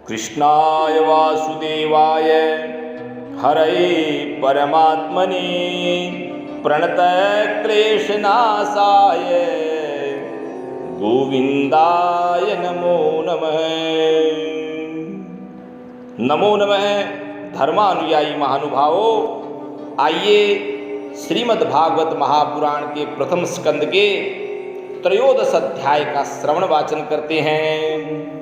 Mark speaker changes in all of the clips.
Speaker 1: कृष्णाय वासुदेवाय हरये परमात्मने प्रणतक्लेशनाशाय गोविंदाय नमो नमः। नमो नमः धर्मानुयायी महानुभावों, आइए श्रीमद्भागवत महापुराण के प्रथम स्कंद के त्रयोदश अध्याय का श्रवण वाचन करते हैं।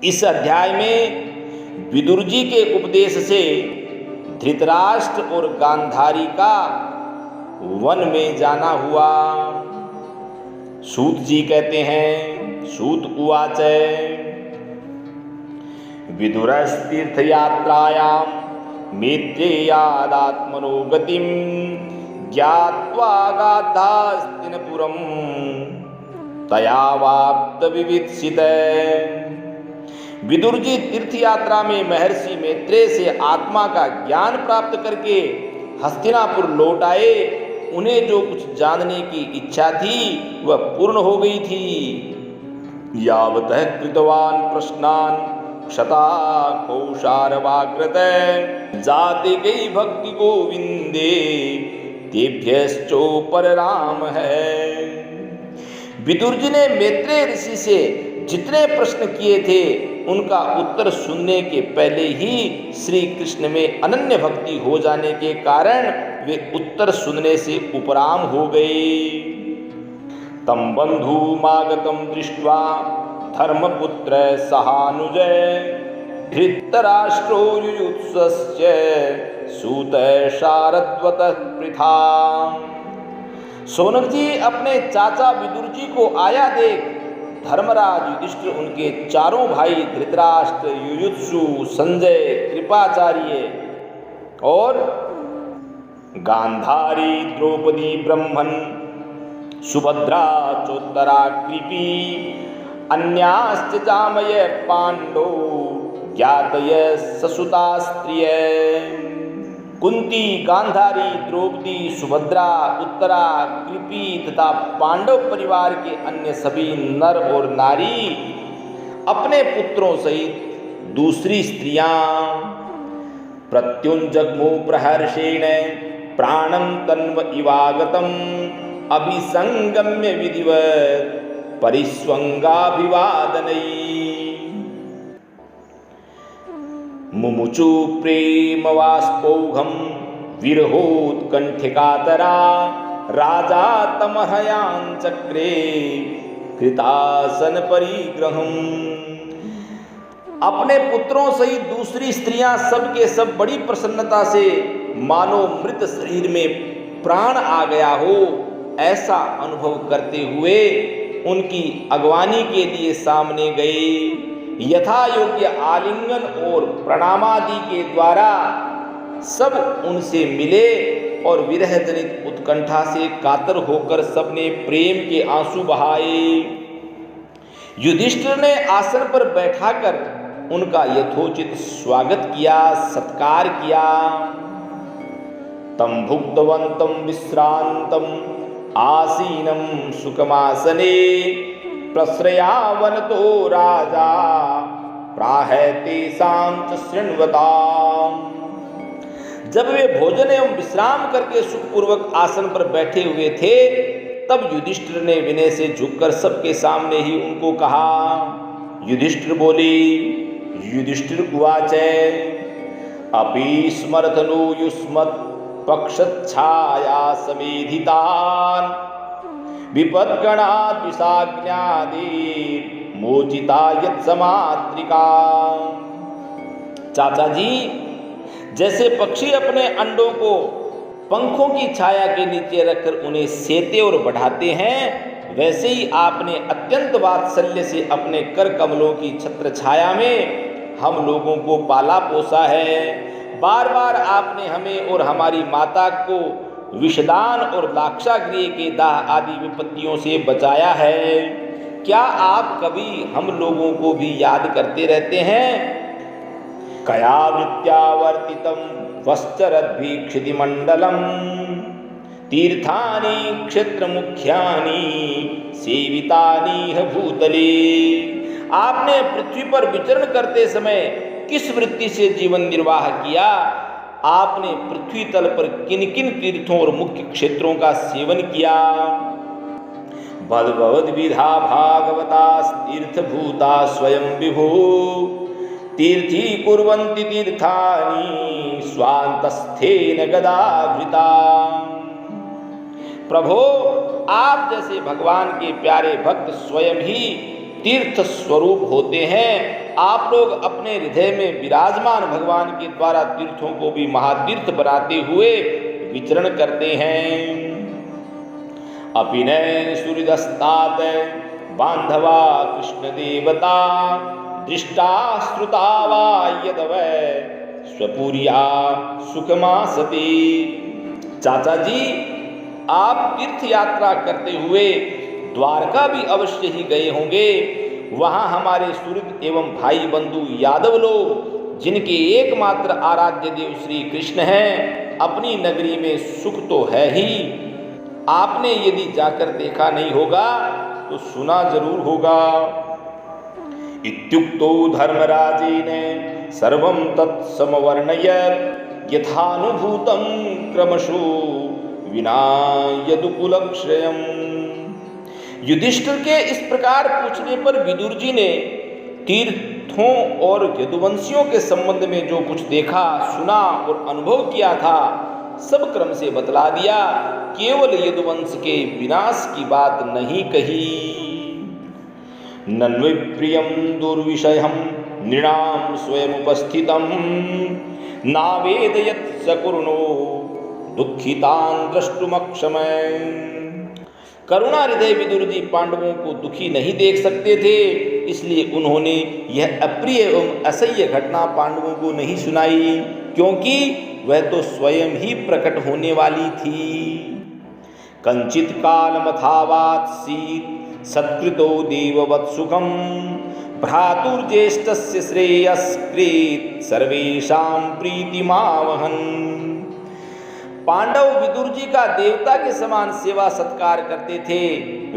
Speaker 1: इस अध्याय में विदुर जी के उपदेश से धृतराष्ट्र और गांधारी का वन में जाना हुआ। सूत जी कहते हैं, सूत उवाच विदुरस्तीर्थयात्रायां मैत्रेयादात्मनो गतिं ज्ञात्वा गाधास्तिनपुरं तयावाप्त विवित्सित। विदुर जी तीर्थ यात्रा में महर्षि मैत्रेय से आत्मा का ज्ञान प्राप्त करके हस्तिनापुर लौट आए। उन्हें जो कुछ जानने की इच्छा थी वह पूर्ण हो गई थी। यावतः कृतवान् प्रश्नान् क्षता कौशारवाग्रत जाति गई भक्ति गोविंदे तेभ्यश्चोपर राम है। विदुर जी ने मैत्रेय ऋषि से जितने प्रश्न किए थे उनका उत्तर सुनने के पहले ही श्री कृष्ण में अनन्य भक्ति हो जाने के कारण वे उत्तर सुनने से उपराम हो गए। तम बंधुमागतम दृष्ट्वा धर्मपुत्र सहानुजय धृतराष्ट्रो युयुत्सस्य सूत शारद्वत पृथा। सोनक जी अपने चाचा विदुर जी को आया देख धर्मराज युधिष्ठिर, उनके चारों भाई धृतराष्ट्र, युयुत्सु, संजय, कृपाचार्य और गांधारी, द्रौपदी, ब्रह्मन, सुभद्रा, चोत्तरा, कृपी, अन्याश्च जामय पांडो ज्ञातय ससुता स्त्रिय। कुंती, गांधारी, द्रौपदी, सुभद्रा, उत्तरा, कृपी तथा पांडव परिवार के अन्य सभी नर और नारी अपने पुत्रों सहित दूसरी स्त्रियां प्रत्युंजग्मु प्रहर्षेण प्राणं तन्व इवागतम अभिसंगम्य विधिवत् परिस्वंगाभिवादनै। मुमुचु प्रेमवास्पौघं विरहोत्कंठिकातरा राजा तमहयांचक्रे कृतासन परिग्रहम्। अपने पुत्रों सहित दूसरी स्त्रियां सब के सब बड़ी प्रसन्नता से मानो मृत शरीर में प्राण आ गया हो ऐसा अनुभव करते हुए उनकी अगवानी के लिए सामने गए। यथा योग्य आलिंगन और प्रणामादि के द्वारा सब उनसे मिले और विरह जनित उत्कंठा से कातर होकर सबने प्रेम के आंसू बहाए। युधिष्ठिर ने आसन पर बैठाकर उनका यथोचित स्वागत किया, सत्कार किया। तम भुक्तवंतम विश्रांतम आसीनम सुखमासने प्रश्रयावनतो राजा प्राहतेषां च शृण्वताम्। जब वे भोजन एवं विश्राम करके सुखपूर्वक आसन पर बैठे हुए थे तब युधिष्ठिर ने विनय से झुककर सबके सामने ही उनको कहा। युधिष्ठिर बोले, युधिष्ठिर उवाच अपि स्मरतनु युष्मत् पक्षच्छाया समेधितान् विपद्गणाद् विषाग्न्यादि मोचिता यत्समात्रिका। चाचा जी, जैसे पक्षी अपने अंडों को पंखों की छाया के नीचे रखकर उन्हें सेते और बढ़ाते हैं, वैसे ही आपने अत्यंत वात्सल्य से अपने कर कमलों की छत्र छाया में हम लोगों को पाला पोसा है। बार बार आपने हमें और हमारी माता को विषदान और लाक्षागृह के दाह आदि विपत्तियों से बचाया है। क्या आप कभी हम लोगों को भी याद करते रहते हैं? कया वृत्त्यावर्तितं वश्चरद्भिक्षितिमण्डलं तीर्थानि क्षेत्रमुख्यानि सेवितानि भूतले। आपने पृथ्वी पर विचरण करते समय किस वृत्ति से जीवन निर्वाह किया? आपने पृथ्वी तल पर किन किन तीर्थों और मुख्य क्षेत्रों का सेवन किया? भगवद विधा भागवता तीर्थभूता स्वयं विभु तीर्थी कुर्वन्ति तीर्थानि स्वान्तस्थेन गदावृता। प्रभो, आप जैसे भगवान के प्यारे भक्त स्वयं ही तीर्थ स्वरूप होते हैं। आप लोग अपने हृदय में विराजमान भगवान के द्वारा तीर्थों को भी महातीर्थ बनाते हुए विचरण करते हैं। अपिनय सूर्यदस्तात बांधवा कृष्ण देवता दृष्टा श्रुता वा यदवै स्वपुरिया सुखमा सती। चाचा जी, आप तीर्थ यात्रा करते हुए द्वारका भी अवश्य ही गए होंगे। वहाँ हमारे सूर्य एवं भाई बंधु यादव लोग, जिनके एकमात्र आराध्य देव श्री कृष्ण हैं, अपनी नगरी में सुख तो है ही, आपने यदि जाकर देखा नहीं होगा तो सुना जरूर होगा। इत्युक्तो धर्मराजेन सर्वं तत्समवर्णयत् यथानुभूतं क्रमशो विना यदुकुलक्षयम्। युधिष्ठिर के इस प्रकार पूछने पर विदुर जी ने तीर्थों और यदुवंशियों के संबंध में जो कुछ देखा, सुना और अनुभव किया था, सब क्रम से बतला दिया। केवल यदुवंश के विनाश की बात नहीं कही। नन्वि प्रियं दुर्विषयं नृणां स्वयमुपस्थितं नावेदयत् सकुर्णो दुःखितान् द्रष्टुमक्षमः। करुणा हृदय विदुर जी पांडवों को दुखी नहीं देख सकते थे, इसलिए उन्होंने यह अप्रिय एवं असह्य घटना पांडवों को नहीं सुनाई, क्योंकि वह तो स्वयं ही प्रकट होने वाली थी। कंचित कालमथावात् सीत् सत्कृतो देववत् सुखं भ्रातुर्ज्येष्ठस्य श्रेयस्कृत् सर्वेषां प्रीतिमावहन्। पांडव विदुर जी का देवता के समान सेवा सत्कार करते थे।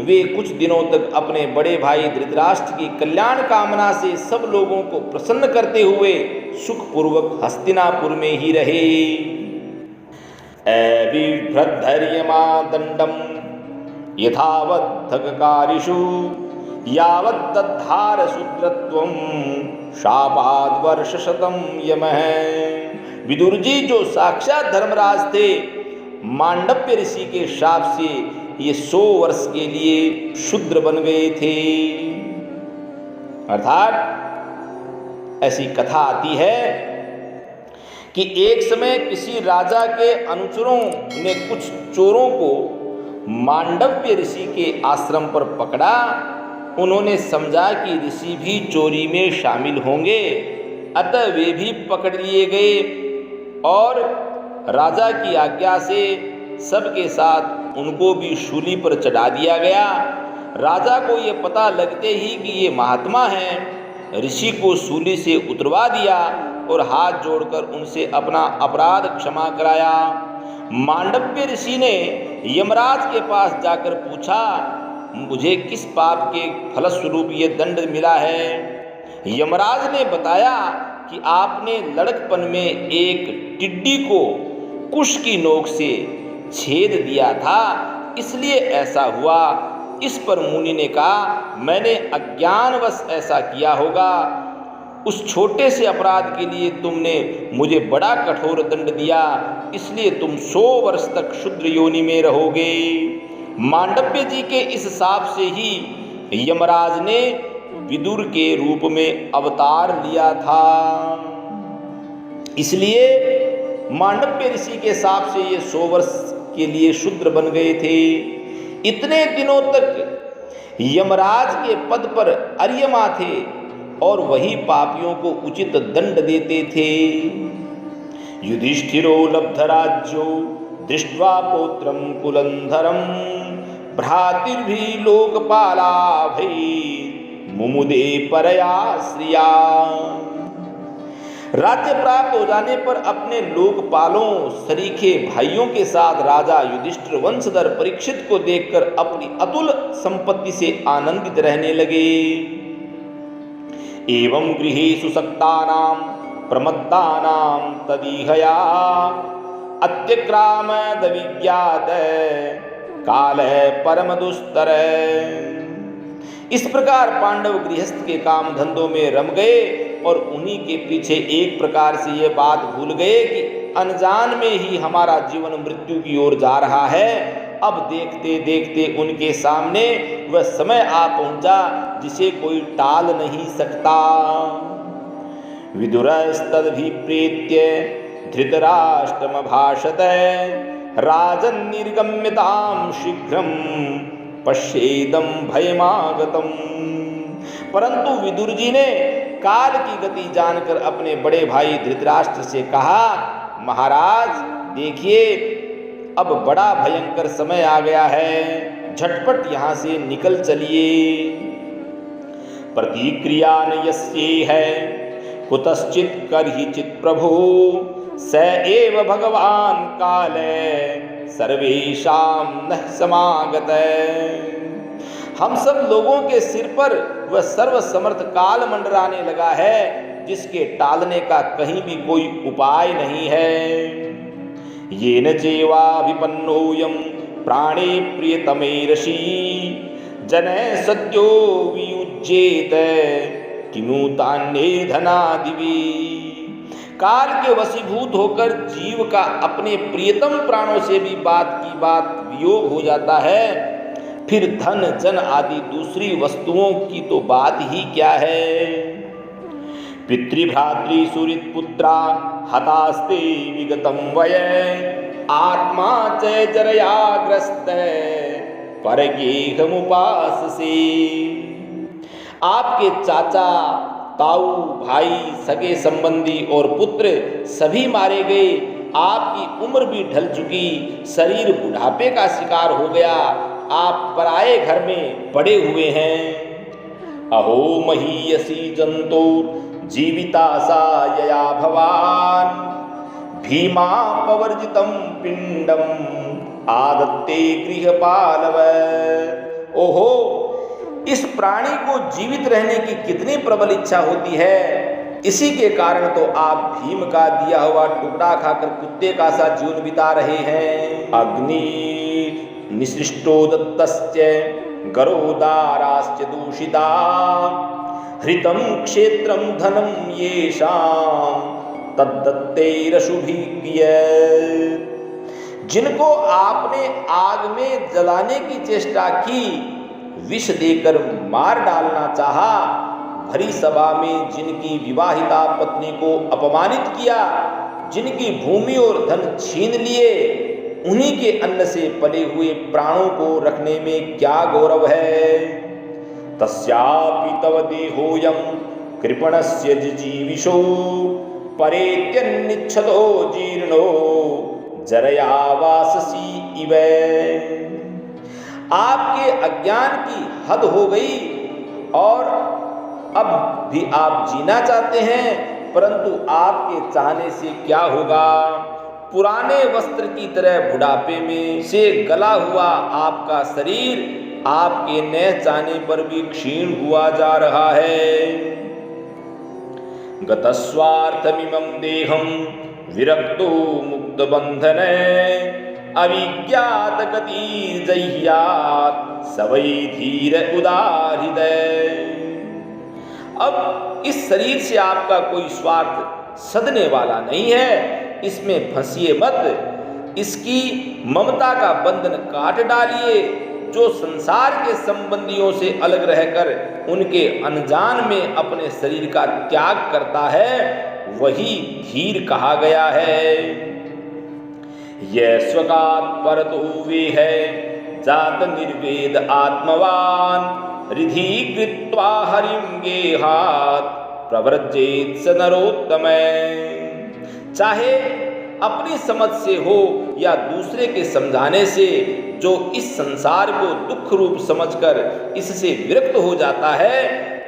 Speaker 1: वे कुछ दिनों तक अपने बड़े भाई धृतराष्ट्र की कल्याण कामना से सब लोगों को प्रसन्न करते हुए सुखपूर्वक हस्तिनापुर में ही रहे। अबिभ्रद्धर्यमा दंडम यथावद्धकारिषु यावद्दधार शूद्रत्वं शापाद वर्षशतं यमः। विदुर जी जो साक्षात धर्मराज थे, मांडव्य ऋषि के शाप से ये 100 वर्ष के लिए शूद्र बन गए थे। अर्थात ऐसी कथा आती है कि एक समय किसी राजा के अनुचरों ने कुछ चोरों को मांडव्य ऋषि के आश्रम पर पकड़ा। उन्होंने समझा कि ऋषि भी चोरी में शामिल होंगे, अतः वे भी पकड़ लिए गए और राजा की आज्ञा से सबके साथ उनको भी शूली पर चढ़ा दिया गया। राजा को ये पता लगते ही कि ये महात्मा हैं, ऋषि को शूली से उतरवा दिया और हाथ जोड़कर उनसे अपना अपराध क्षमा कराया। मांडव्य ऋषि ने यमराज के पास जाकर पूछा, मुझे किस पाप के फलस्वरूप ये दंड मिला है? यमराज ने बताया कि आपने लड़कपन में एक टिड्डी को कुश की नोक से छेद दिया था, इसलिए ऐसा हुआ। इस पर मुनि ने कहा, मैंने अज्ञानवश ऐसा किया होगा। उस छोटे से अपराध के लिए तुमने मुझे बड़ा कठोर दंड दिया, इसलिए तुम 100 वर्ष तक शूद्र योनि में रहोगे। मांडव्य जी के इस शाप से ही यमराज ने विदुर के रूप में अवतार लिया था। इसलिए मांडव्य ऋषि के शाप से ये 100 वर्ष के लिए शूद्र बन गए थे। इतने दिनों तक यमराज के पद पर अर्यमा थे और वही पापियों को उचित दंड देते थे। युधिष्ठिरो लब्धराज्यो दृष्ट्वा पौत्रं कुलंधरं भ्रातृभि लोकपालाभै मुमुदे परया श्रिया। राज्य प्राप्त हो जाने पर अपने लोकपालों सरीखे भाइयों के साथ राजा युधिष्ठिर वंशधर परीक्षित को देखकर अपनी अतुल संपत्ति से आनंदित रहने लगे। एवं गृहेषु सक्तानां प्रमत्तानां तदीहया अत्यक्रामद विज्ञात काल परम दुस्तर। इस प्रकार पांडव गृहस्थ के काम धंधों में रम गए और उन्हीं के पीछे एक प्रकार से ये बात भूल गए कि अनजान में ही हमारा जीवन मृत्यु की ओर जा रहा है। अब देखते देखते उनके सामने वह समय आ पहुंचा जिसे कोई टाल नहीं सकता। विदुरस्तदभिप्रेत्य धृतराष्ट्रमभाषत राजन् निर्गम्यतां शीघ्रं पश्येदं भयमागतम्। परंतु विदुर जी ने काल की गति जानकर अपने बड़े भाई धृतराष्ट्र से कहा, महाराज देखिए अब बड़ा भयंकर समय आ गया है, झटपट यहाँ से निकल चलिए। प्रतिक्रिया न यस्ये है कुतश्चित् कर्हिचित् प्रभु स एव भगवान काले सर्वेषां नः समागत। हम सब लोगों के सिर पर वह सर्वसमर्थ काल मंडराने लगा है जिसके टालने का कहीं भी कोई उपाय नहीं है। येन चेवा विपन्नोऽयं प्राणे प्रियतमे ऋषि जनः सद्यो वियुज्येत किमु तान्ये धनादिवि। काल के वशीभूत होकर जीव का अपने प्रियतम प्राणों से भी बात की बात वियोग हो जाता है, फिर धन जन आदि दूसरी वस्तुओं की तो बात ही क्या है। पितृभ्रातृ सुहृत् पुत्रा हतास्ते विगतम वय आत्मा च जरयाग्रस्त परगेहमुपाससे। आपके चाचा ताऊ भाई सगे संबंधी और पुत्र सभी मारे गए, आपकी उम्र भी ढल चुकी, शरीर बुढ़ापे का शिकार हो गया, आप पराये घर में पड़े हुए हैं। अहो महीयसी जंतुर जीविता सा यया भवान भीमा पवर्जितम पिंडम आदत्ते गृहपालव। ओहो इस प्राणी को जीवित रहने की कितनी प्रबल इच्छा होती है, इसी के कारण तो आप भीम का दिया हुआ टुकड़ा खाकर कुत्ते का सा जीवन बिता रहे हैं। अग्नि निसृष्टो दत्तस्य गरोदाराश्च दूषिता हृतम क्षेत्रम धनम येषां तद्दत्तेरशुभिज्ञ। जिनको आपने आग में जलाने की चेष्टा की, विष देकर मार डालना चाहा, भरी सभा में जिनकी विवाहिता पत्नी को अपमानित किया, जिनकी भूमि और धन छीन लिए, उन्हीं के अन्न से पले हुए प्राणों को रखने में क्या गौरव है। तस्यापि तव देहोऽयं कृपणस्य जिजीविषो परेत्यन्निच्छतो जीर्णो जरया वाससी इव। आपके अज्ञान की हद हो गई और अब भी आप जीना चाहते हैं, परंतु आपके चाहने से क्या होगा। पुराने वस्त्र की तरह बुढ़ापे में से गला हुआ आपका शरीर आपके न चाहने पर भी क्षीण हुआ जा रहा है। गतस्वार्थमिमं देहं विरक्तो मुक्त बंधन अविज्ञात गति जह्यात् सवै धीर उदार हृदय। अब इस शरीर से आपका कोई स्वार्थ सधने वाला नहीं है, इसमें फंसिए मत, इसकी ममता का बंधन काट डालिए। जो संसार के संबंधियों से अलग रहकर उनके अनजान में अपने शरीर का त्याग करता है, वही धीर कहा गया है। यह स्वगात परतो वे है जात निर्वेद आत्मवान रिधि कृत्वा हरिं गेहात् प्रव्रजेत स नरोत्तम। चाहे अपनी समझ से हो या दूसरे के समझाने से, जो इस संसार को दुख रूप समझकर इससे विरक्त हो जाता है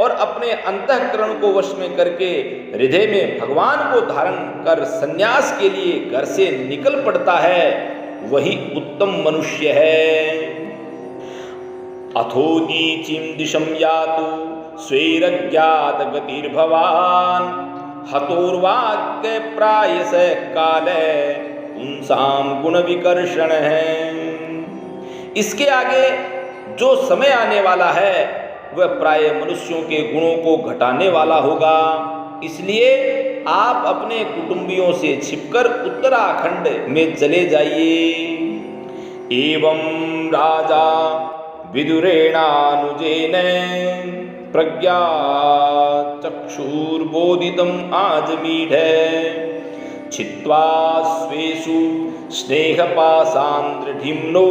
Speaker 1: और अपने अंतःकरण को वश में करके हृदय में भगवान को धारण कर संन्यास के लिए घर से निकल पड़ता है, वही उत्तम मनुष्य है। अथोदीचिं दिशं यातु स्वैरज्ञातगतिर्भवान् हतोर्वाक्य प्रायसः काले पुंसाम गुण विकर्षण है। इसके आगे जो समय आने वाला है वह प्राय मनुष्यों के गुणों को घटाने वाला होगा। इसलिए आप अपने कुटुंबियों से छिपकर उत्तराखंड में चले जाइए। एवं राजा विदुरेणानुजेन प्रज्ञा चक्षुर्बोधितम् आजमीढ छित्त्वा स्वेषु स्नेहपाशान्द्रढिम्नो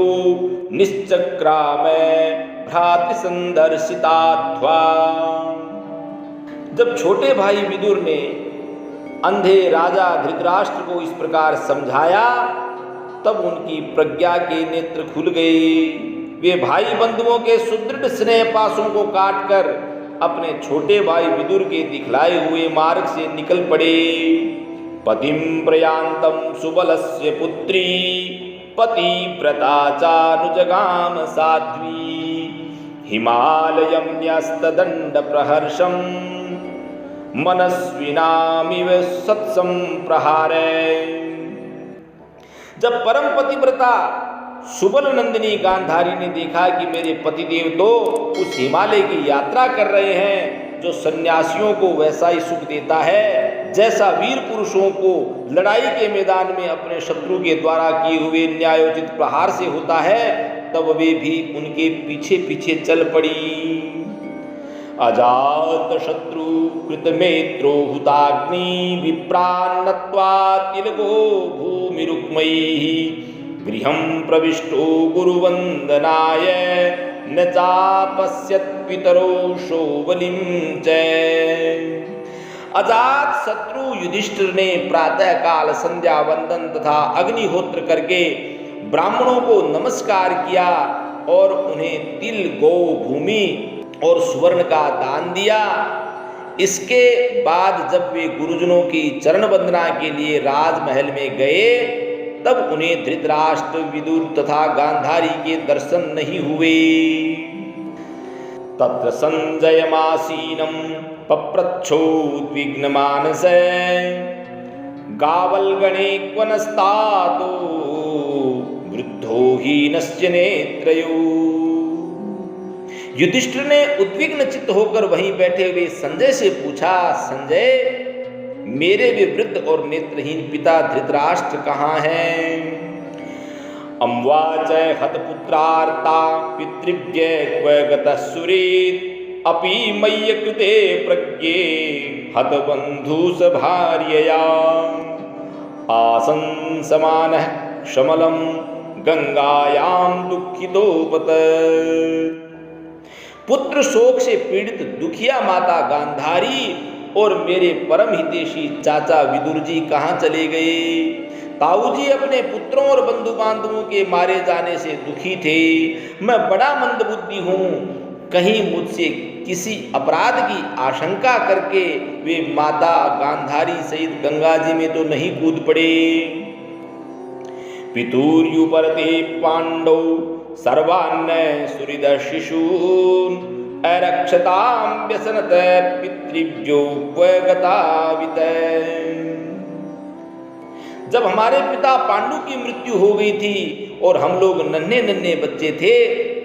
Speaker 1: निश्चक्राम भ्रातृसंदर्शिताध्वा। जब छोटे भाई विदुर ने अंधे राजा धृतराष्ट्र को इस प्रकार समझाया तब उनकी प्रज्ञा के नेत्र खुल गए। वे भाई बंधुओं के सुदृढ़ स्नेह पाशों को काटकर अपने छोटे भाई विदुर के दिखलाए हुए मार्ग से निकल पड़े। पतिं प्रयान्तं सुबलस्य पुत्री पतिव्रता चानुजगाम साध्वी हिमालयं न्यस्तदण्ड प्रहर्षं मनस्विनामिव सत्संप्रहारे। जब परम पतिव्रता सुबल नंदिनी गांधारी ने देखा कि मेरे पतिदेव तो उस हिमालय की यात्रा कर रहे हैं जो सन्यासियों को वैसा ही सुख देता है जैसा वीर पुरुषों को लड़ाई के मैदान में अपने शत्रु के द्वारा किए हुए न्यायोचित प्रहार से होता है, तब वे भी उनके पीछे पीछे चल पड़ी। अजात शत्रु कृतमेत्रो हुताग्नि विप्रान्नत्वा तिलको भूमिरुक्मयी गृहं प्रविष्टो गुरुवंदनाय न चापश्यत् पितरो शोबलिं च। अजात शत्रु युधिष्ठिर ने प्रातः काल संध्या वंदन तथा अग्निहोत्र करके ब्राह्मणों को नमस्कार किया और उन्हें तिल गौ भूमि और सुवर्ण का दान दिया। इसके बाद जब वे गुरुजनों की चरण वंदना के लिए राजमहल में गए तब उन्हें धृतराष्ट्र विदुर तथा गांधारी के दर्शन नहीं हुए। तत्र संजयमासीनं पप्रच्छोद्विग्नमानस गावल्गणे क्वनस्तातो वृद्धो हीनस्य नेत्रयो। युधिष्ठिर ने उद्विग्न चित्त होकर वहीं बैठे हुए संजय से पूछा, संजय मेरे वे वृद्ध और नेत्रहीन पिता धृतराष्ट्र कहाँ हैं? अम्वाच हतपुत्रार्ता पितृव्य क्व गतः सुरेत् अपि मय्य कृते प्रज्ञे हतबन्धुस भार्यया आसन् समानः शमलं गंगायां दुःखितोपत। पुत्र शोक से पीड़ित दुखिया माता गांधारी और मेरे परम हितैषी चाचा विदुर जी कहाँ चले गए? ताऊ जी अपने पुत्रों और बंधु बांधवों के मारे जाने से दुखी थे। मैं बड़ा मंदबुद्धि हूँ, कहीं मुझसे किसी अपराध की आशंका करके वे माता गांधारी सहित गंगा जी में तो नहीं कूद पड़े। पितुर्युपरते पांडौ सर्वान्न सुहृद शिशून् अरक्षतां व्यसनत पितृभ्यो क्व गतावित। जब हमारे पिता पांडु की मृत्यु हो गई थी और हम लोग नन्हे नन्हे बच्चे थे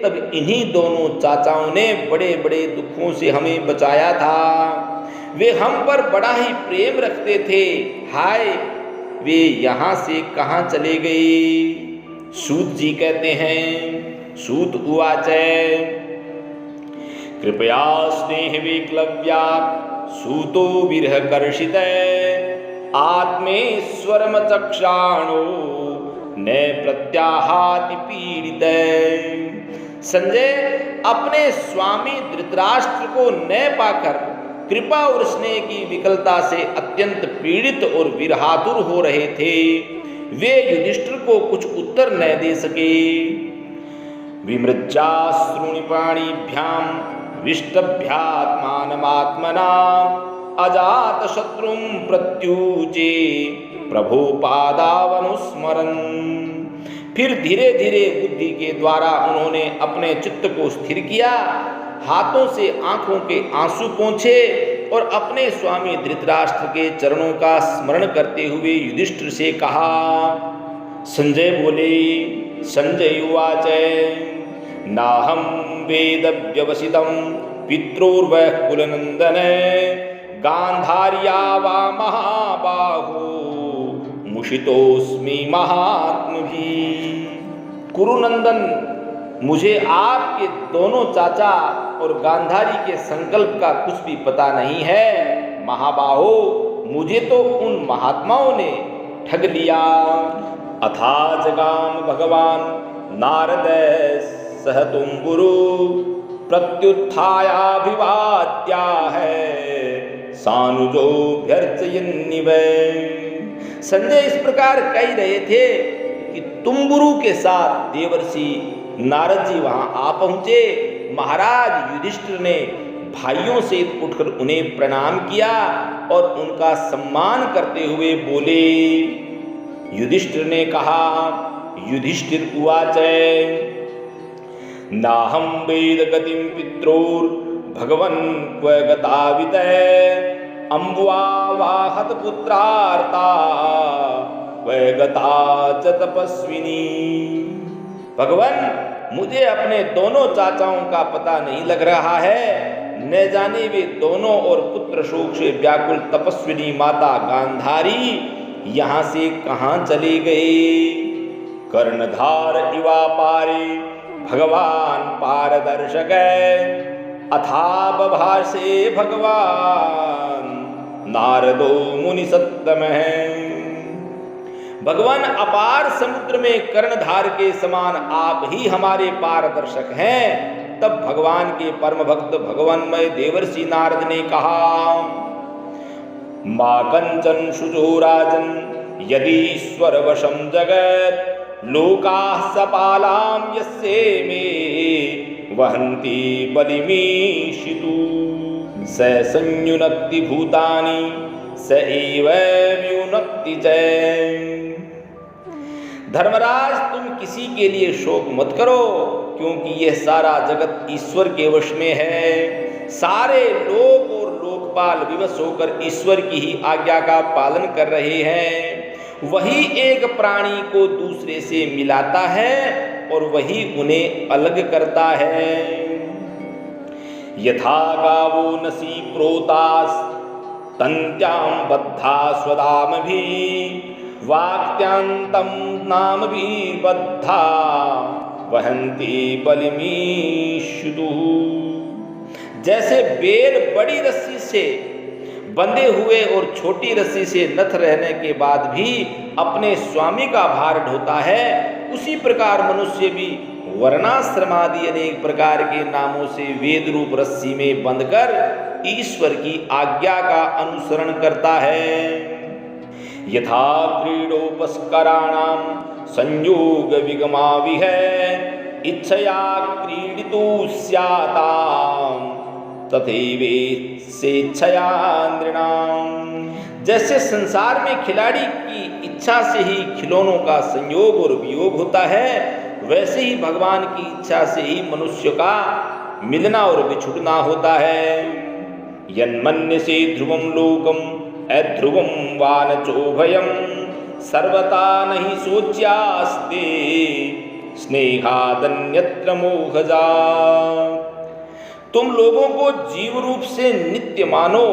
Speaker 1: तब इन्हीं दोनों चाचाओं ने बड़े बड़े दुखों से हमें बचाया था। वे हम पर बड़ा ही प्रेम रखते थे, हाय वे यहाँ से कहाँ चले गए? सूत जी कहते हैं, सूत उवाच कृपया स्नेह विक्लव्या सूतो विरह कर्षित आत्मेश्वरमचक्षाणो न प्रत्याहाति पीड़ित। संजय अपने स्वामी धृतराष्ट्र को न पाकर कृपा और स्नेह की विकलता से अत्यंत पीड़ित और विरहातुर हो रहे थे। वे युधिष्ठिर को कुछ उत्तर न दे सके। विमृज्याश्रुनिपाणिभ्यां विष्टभ्यात्मानमात्मना अजात शत्रुं प्रत्युजे प्रभो पादावनुस्मरन्। फिर धीरे धीरे बुद्धि के द्वारा उन्होंने अपने चित्त को स्थिर किया, हाथों से आंखों के आंसू पोंछे और अपने स्वामी धृतराष्ट्र के चरणों का स्मरण करते हुए युधिष्ठिर से कहा। संजय बोले, संजय उवाच नाहं वेद व्यवसितं पित्रोर्वः कुलनंदन गांधार्या वा महाबाहो मुषितोस्मि महात्मभिः। कुरुनंदन, मुझे आपके दोनों चाचा और गांधारी के संकल्प का कुछ भी पता नहीं है। महाबाहो, मुझे तो उन महात्माओं ने ठग लिया। अथा जगाम भगवान नारद सह तुम गुरु प्रत्युत्थायाभिवाद्या है सानुजोभ्यर्चयन्निव। संजय इस प्रकार कह रहे थे कि तुम्बुरु के साथ देवर्षि नारद जी वहां आ पहुंचे। महाराज युधिष्ठिर ने भाइयों से उठकर उन्हें प्रणाम किया और उनका सम्मान करते हुए बोले। युधिष्ठिर ने कहा, युधिष्ठिर उवाच नाहं वेद गतिं पित्रोर भगवन् क्व गतावित अम्बुआ वाहत पुत्रार्ता क्व गता च तपस्विनी। भगवान, मुझे अपने दोनों चाचाओं का पता नहीं लग रहा है। न जाने वे दोनों और पुत्र शोक से व्याकुल तपस्विनी माता गांधारी यहाँ से कहाँ चले गए। कर्णधार इवा पारे भगवान पारदर्शक अथा बभाषे भगवान नारदो मुनि सत्तम। भगवान, अपार समुद्र में कर्णधार के समान आप ही हमारे पारदर्शक हैं। तब भगवान के परम भक्त भगवानमय देवर्षि नारद ने कहा, मा कंचन शुचो राजन यदीश्वर वशम जगत लोकाः सपालां यस्ये मे वहन्ति बलिमीशितु स संयुनक्ति भूतानि स एव व्युनक्ति च। धर्मराज, तुम किसी के लिए शोक मत करो, क्योंकि यह सारा जगत ईश्वर के वश में है। सारे लोक और लोकपाल विवश होकर ईश्वर की ही आज्ञा का पालन कर रहे हैं। वही एक प्राणी को दूसरे से मिलाता है और वही उन्हें अलग करता है। यथा गावो नसी प्रोतास तंत्याम बद्धा स्वदाम भी वाक्यांतम नाम भी बद्धा वहंती बलिमीशुदु। जैसे बेल बड़ी रस्सी से बंधे हुए और छोटी रस्सी से नथ रहने के बाद भी अपने स्वामी का भार ढोता है, उसी प्रकार मनुष्य भी वर्णाश्रमादि अनेक प्रकार के नामों से वेद रूप रस्सी में बंधकर ईश्वर की आज्ञा का अनुसरण करता है। यथा क्रीडोपस्कराणाम संयोग विगमा विह इच्छया क्रीडितु स्याताम तथैवे स्वेच्छया नृणाम। जैसे संसार में खिलाड़ी की इच्छा से ही खिलौनों का संयोग और वियोग होता है, वैसे ही भगवान की इच्छा से ही मनुष्य का मिलना और बिछुड़ना होता है। यन्मन्यसे ध्रुवं लोकम अध्रुवं वा न चोभयं सर्वथा नहीं सोच्यास्ते स्नेहादन्यत्र मोहजा। तुम लोगों को जीव रूप से नित्य मानो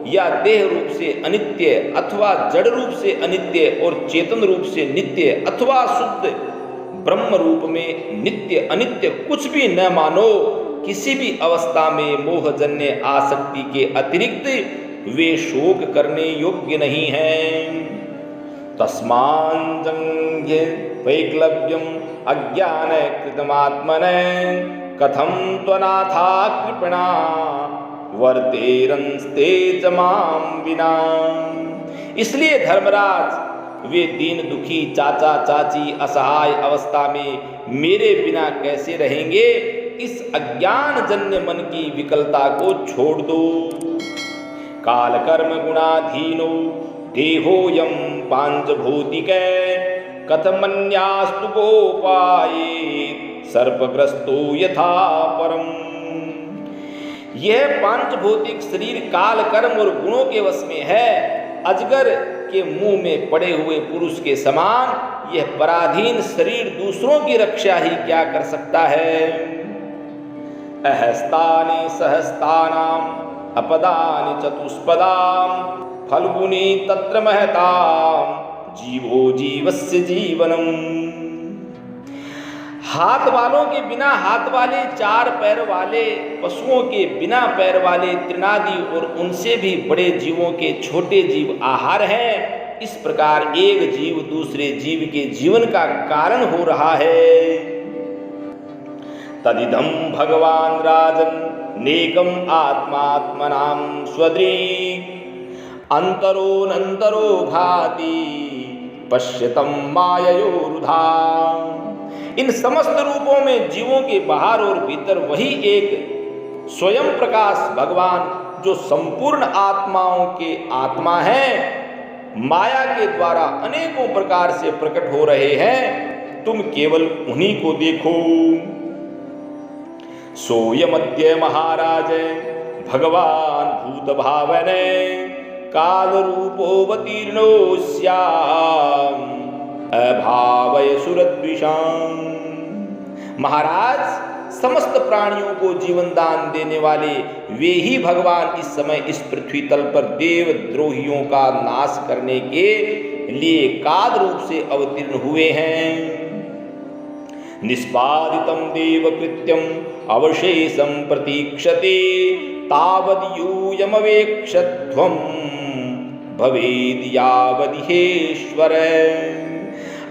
Speaker 1: या देह रूप से अनित्य अथवा जड़ रूप से अनित्य और चेतन रूप से नित्य अथवा शुद्ध ब्रह्म रूप में नित्य अनित्य कुछ भी न मानो। किसी भी अवस्था में मोहजन्य आसक्ति के अतिरिक्त वे शोक करने योग्य नहीं हैं। तस्मांजंघ्य वैक्लव्यम अज्ञान कृतमात्मने कथम त्वनाथा कृपणा वर्तेरंस्ते च मां विना। इसलिए धर्मराज, वे दीन दुखी चाचा चाची असहाय अवस्था में मेरे बिना कैसे रहेंगे। इस अज्ञान जन्य मन की विकलता को छोड़ दो। काल कर्म गुणाधीनो देहोयम पांचभौतिक कथमन्यास्तु गोपाये सर्पग्रस्तो यथा परम। यह पांचभौतिक शरीर काल कर्म और गुणों के वश में है। अजगर के मुंह में पड़े हुए पुरुष के समान यह पराधीन शरीर दूसरों की रक्षा ही क्या कर सकता है। अहस्तानि सहस्तानाम अपदानि चतुष्पदाम फल्गुनी तत्र महताम जीवो जीवस्य जीवनम। हाथ वालों के बिना हाथ वाले, चार पैर वाले पशुओं के बिना पैर वाले तृणादि और उनसे भी बड़े जीवों के छोटे जीव आहार हैं। इस प्रकार एक जीव दूसरे जीव के जीवन का कारण हो रहा है। तदिदं भगवान राजन नेकम आत्मात्मनां स्वदृक् अंतरोनंतरो भाति पश्यतं माययोरुधा। इन समस्त रूपों में जीवों के बाहर और भीतर वही एक स्वयं प्रकाश भगवान जो संपूर्ण आत्माओं के आत्मा है, माया के द्वारा अनेकों प्रकार से प्रकट हो रहे हैं। तुम केवल उन्हीं को देखो। सोयमद्य महाराज भगवान भूत भावने काल रूपोवतीर्णो स्याम अभावय सुरद्विषाम। महाराज, समस्त प्राणियों को जीवन दान देने वाले वे ही भगवान इस समय इस पृथ्वी तल पर देव द्रोहियों का नाश करने के लिए काल रूप से अवतीर्ण हुए हैं। निष्पादितं देव कृत्यम अवशेषम प्रतीक्षते तावद् यूयमवेक्षध्वं भवेद् यावदिहेश्वर।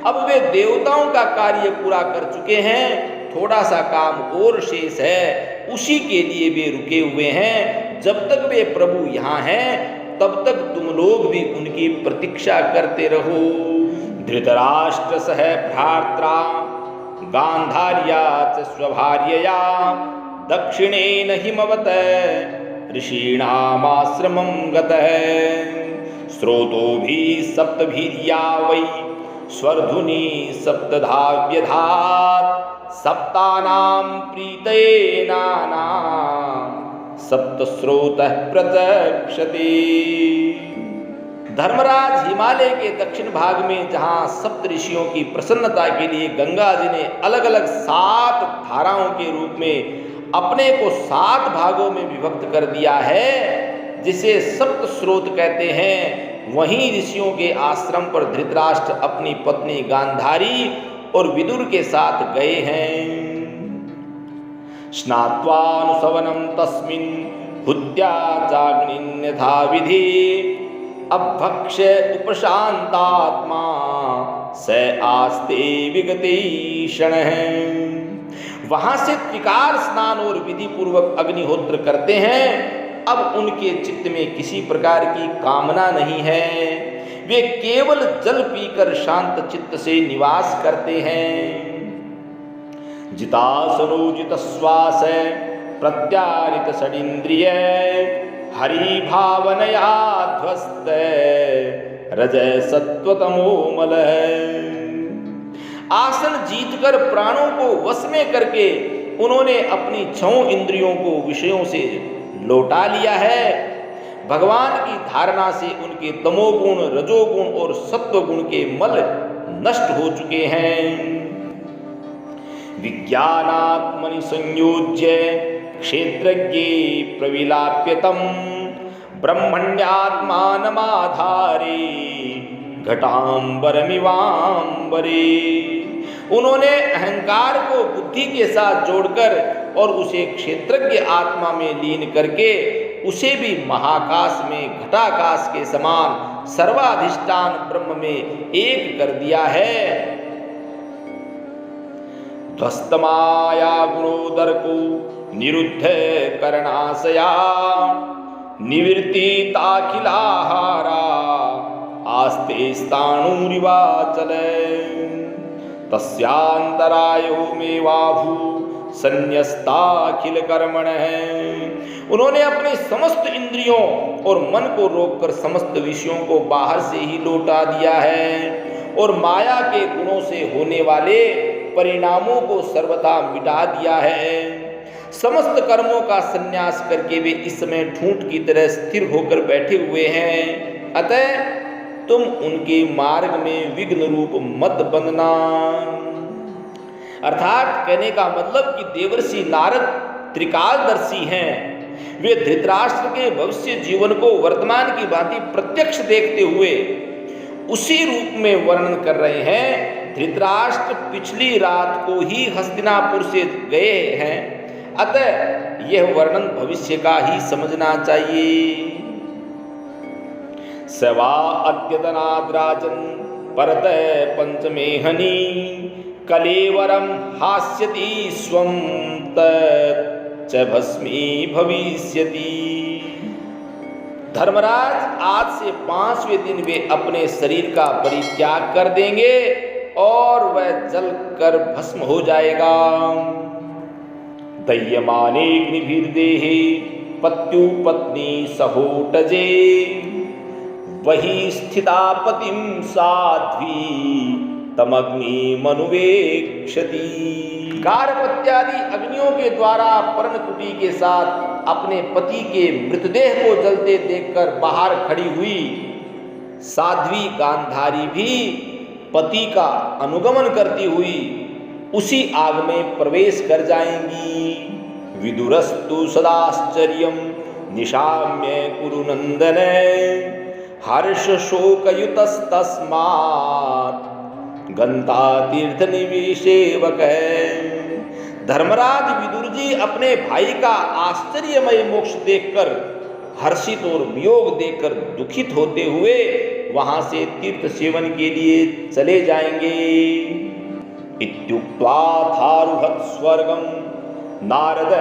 Speaker 1: अब वे देवताओं का कार्य पूरा कर चुके हैं, थोड़ा सा काम और शेष है, उसी के लिए वे रुके हुए हैं। जब तक वे प्रभु यहाँ हैं तब तक तुम लोग भी उनकी प्रतीक्षा करते रहो। धृतराष्ट्र सह भ्रात्रा गांधार्या च स्वभार्यया दक्षिणेन हिमवत ऋषीणामाश्रमं गतः स्रोतोभिः सप्तभिर्या वै स्वर्धुनी सप्तधा व्यधात् सप्तानां प्रीतये नाना सप्तस्रोतः प्रचक्षते। धर्मराज, हिमालय के दक्षिण भाग में जहाँ सप्त ऋषियों की प्रसन्नता के लिए गंगा जी ने अलग अलग 7 धाराओं के रूप में अपने को 7 भागों में विभक्त कर दिया है, जिसे सप्त स्रोत कहते हैं, वहीं ऋषियों के आश्रम पर धृतराष्ट्र अपनी पत्नी गांधारी और विदुर के साथ गए हैं। स्नात्वानुसवनं तस्मिन् हुत्या चाग्निन्यथा विधि अभक्ष्य उपशांतात्मा स आस्ते विगतीषणः। वहां से त्रिकाल स्नान और विधि पूर्वक अग्निहोत्र करते हैं। अब उनके चित्त में किसी प्रकार की कामना नहीं है, वे केवल जल पीकर शांत चित्त से निवास करते हैं। जितासनो जितश्वास प्रत्यारित षडिंद्रिय हरि भावनया ध्वस्त रजय सत्वतमोमल। आसन जीतकर प्राणों को वश में करके उन्होंने अपनी 6 इंद्रियों को विषयों से लौटा लिया है। भगवान की धारणा से उनके तमोगुण, रजोगुण और सत्वगुण के मल नष्ट हो चुके हैं। विज्ञानात्मनि संयोज्य क्षेत्रज्ञे प्रविलाप्यतम ब्रह्मण्यात्मानमाधारे घटांबरमिवांबरे। उन्होंने अहंकार को बुद्धि के साथ जोड़कर और उसे क्षेत्रज्ञ आत्मा में लीन करके उसे भी महाकाश में घटाकाश के समान सर्वाधिष्ठान ब्रह्म में एक कर दिया है। ध्वस्तमाया गुणोदर को निरुद्ध करणाशया निवृत्तिताखिलाहारा आस्ते स्थाणुरिवाचल तस्यांतरायो मेवाभू संन्यस्ताखिल कर्मण है। उन्होंने अपनी समस्त इंद्रियों और मन को रोककर समस्त विषयों को बाहर से ही लौटा दिया है। और माया के गुणों से होने वाले परिणामों को सर्वथा मिटा दिया है। समस्त कर्मों का संन्यास करके वे इस समय ठूंठ की तरह स्थिर होकर बैठे हुए हैं। अतः तुम उनके मार्ग में विघ्न रूप मत बनना। अर्थात कहने का मतलब कि देवर्षि नारद त्रिकालदर्शी हैं। वे धृतराष्ट्र के भविष्य जीवन को वर्तमान की भांति प्रत्यक्ष देखते हुए उसी रूप में वर्णन कर रहे हैं। धृतराष्ट्र पिछली रात को ही हस्तिनापुर से गए हैं, अतः यह वर्णन भविष्य का ही समझना चाहिए। सवा अद्यतनाद्राजन परतः पंचमेहनी कलेवरम हास्यति स्वं तच्च भस्मी भविष्यति। धर्मराज, आज से 5वें दिन वे अपने शरीर का परित्याग कर देंगे और वह जल कर भस्म हो जाएगा। दह्यमानेऽग्निभिर्देहे पत्यु पत्नी सहोटजे वही स्थिता पतिम साध्वी तमग्नि मनुवेक्षति। गारपत्यादि अग्नियों के द्वारा पर्णकुटी के साथ अपने पति के मृतदेह को जलते देखकर बाहर खड़ी हुई साध्वी गांधारी भी पति का अनुगमन करती हुई उसी आग में प्रवेश कर जाएंगी। विदुरस्तु सदाश्चर्यम निशाम्य कुरु नंदन हर्ष शोकयुतस्तस्मात् गंता तीर्थ निविसेवक। धर्मराज विदुर जी अपने भाई का आश्चर्यमय मोक्ष देखकर हर्षित और वियोग देखकर दुखित होते हुए वहां से तीर्थ सेवन के लिए चले जाएंगे। इत्युक्त्वा थारुहत स्वर्गम नारद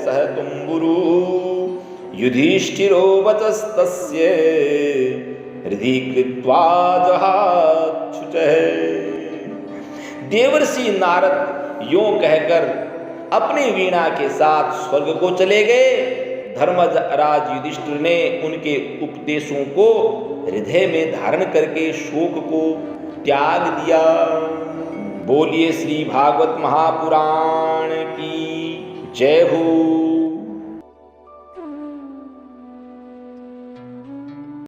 Speaker 1: सह तुम्बुरु युधिष्ठिरो वचस्तस्य हृदि कृत्वा जहाच्छुचः। देवर्षि नारद यों कहकर अपनी वीणा के साथ स्वर्ग को चले गए। धर्मराज युधिष्ठिर ने उनके उपदेशों को हृदय में धारण करके शोक को त्याग दिया। बोलिए श्री भागवत महापुराण की जय हो।